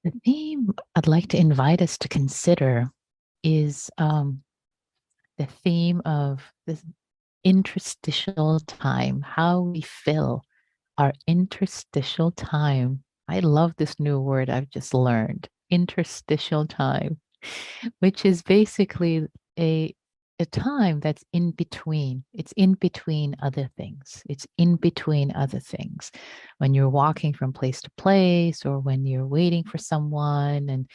The theme I'd like to invite us to consider is the theme of this interstitial time, how we fill our interstitial time. I love this new word I've just learned, interstitial time, which is basically a a time that's in between. It's in between other things. It's in between other things. When you're walking from place to place or when you're waiting for someone, and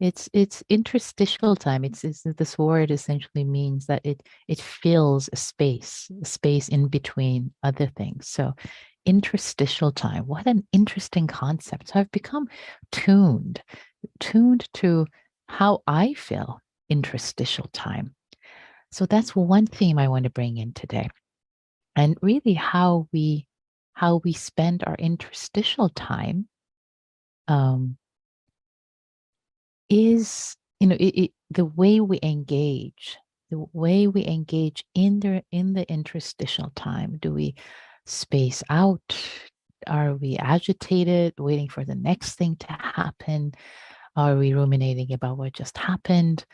it's interstitial time. It's this word essentially means that it fills a space in between other things. So interstitial time, what an interesting concept. So I've become tuned to how I feel interstitial time. So that's one theme I want to bring in today. And really how we spend our interstitial time is, the way we engage, in the interstitial time. Do we space out? Are we agitated, waiting for the next thing to happen? Are we ruminating about what just happened?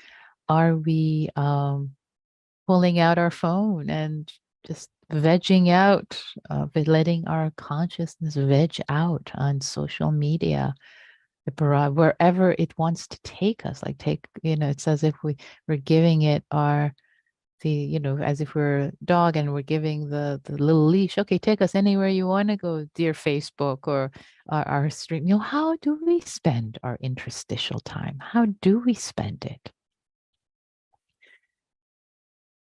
Are we pulling out our phone and just vegging out, letting our consciousness veg out on social media, wherever it wants to take us? Like it's as if we're giving it as if we're a dog and we're giving the little leash. Okay, take us anywhere you want to go, dear Facebook or our stream. How do we spend our interstitial time? How do we spend it?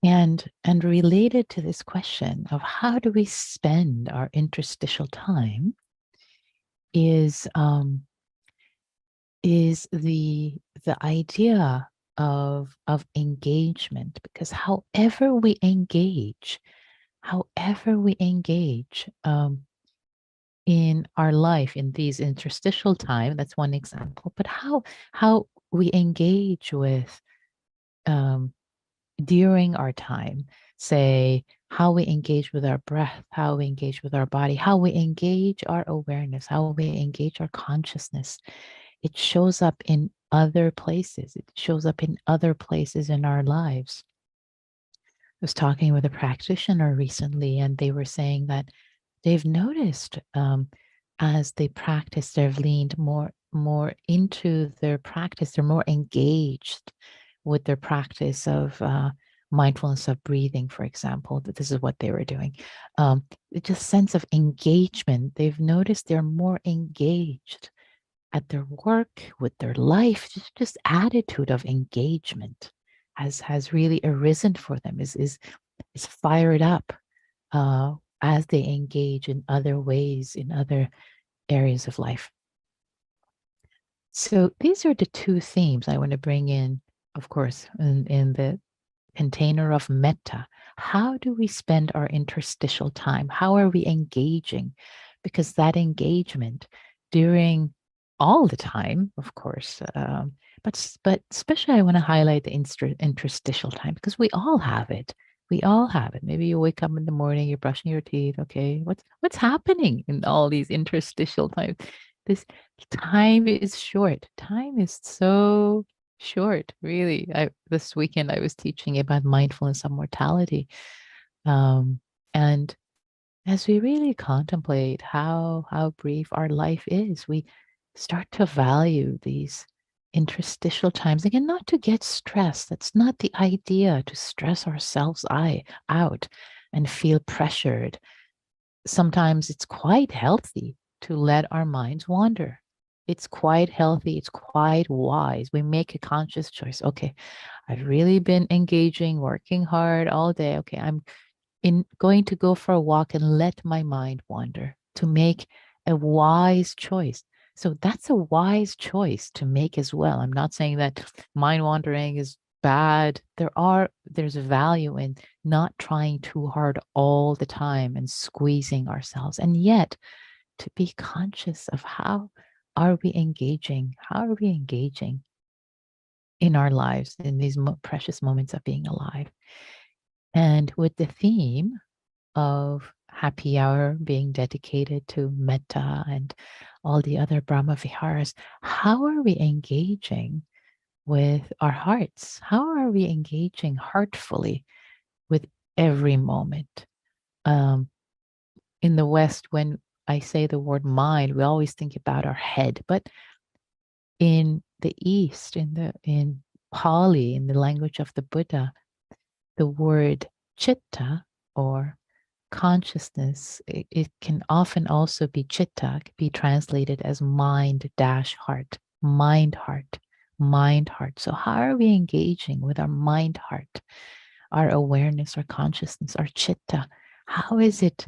And related to this question of how do we spend our interstitial time is the idea of engagement, because however we engage in our life in these interstitial time, that's one example, but how we engage with during our time, say how we engage with our breath, how we engage with our body, how we engage our awareness, how we engage our consciousness. It shows up in other places. It shows up in other places in our lives. I was talking with a practitioner recently, and they were saying that they've noticed as they practice, they've leaned more into their practice. They're more engaged with their practice of mindfulness of breathing, for example. That this is what they were doing. Just sense of engagement. They've noticed they're more engaged at their work, with their life. Just attitude of engagement has really arisen for them. Is fired up as they engage in other ways, in other areas of life. So these are the two themes I want to bring in, of course, in the container of metta. How do we spend our interstitial time? How are we engaging? Because that engagement during all the time, of course, but especially I want to highlight the interstitial time, because we all have it. We all have it. Maybe you wake up in the morning, you're brushing your teeth. Okay, what's happening in all these interstitial times? This time is short. Time is so short, really. This weekend I was teaching about mindfulness of mortality, and as we really contemplate how brief our life is, we start to value these interstitial times. Again, not to get stressed. That's not the idea, to stress ourselves out and feel pressured. Sometimes it's quite healthy to let our minds wander. It's quite healthy. It's quite wise. We make a conscious choice. Okay, I've really been engaging, working hard all day. Okay, I'm going to go for a walk and let my mind wander, to make a wise choice. So that's a wise choice to make as well. I'm not saying that mind wandering is bad. There's value in not trying too hard all the time and squeezing ourselves, and yet to be conscious of how are we engaging in our lives, in these precious moments of being alive. And with the theme of happy hour being dedicated to metta and all the other Brahma Viharas. How are we engaging with our hearts? How are we engaging heartfully with every moment? In the West, when I say the word mind, we always think about our head, but in the East, in Pali, in the language of the Buddha, the word chitta or consciousness, it can often also be chitta, be translated as mind dash heart, mind heart, mind heart. So how are we engaging with our mind heart, our awareness, our consciousness, our chitta? How is it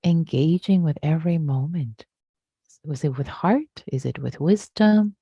engaging with every moment? Was it with heart? Is it with wisdom?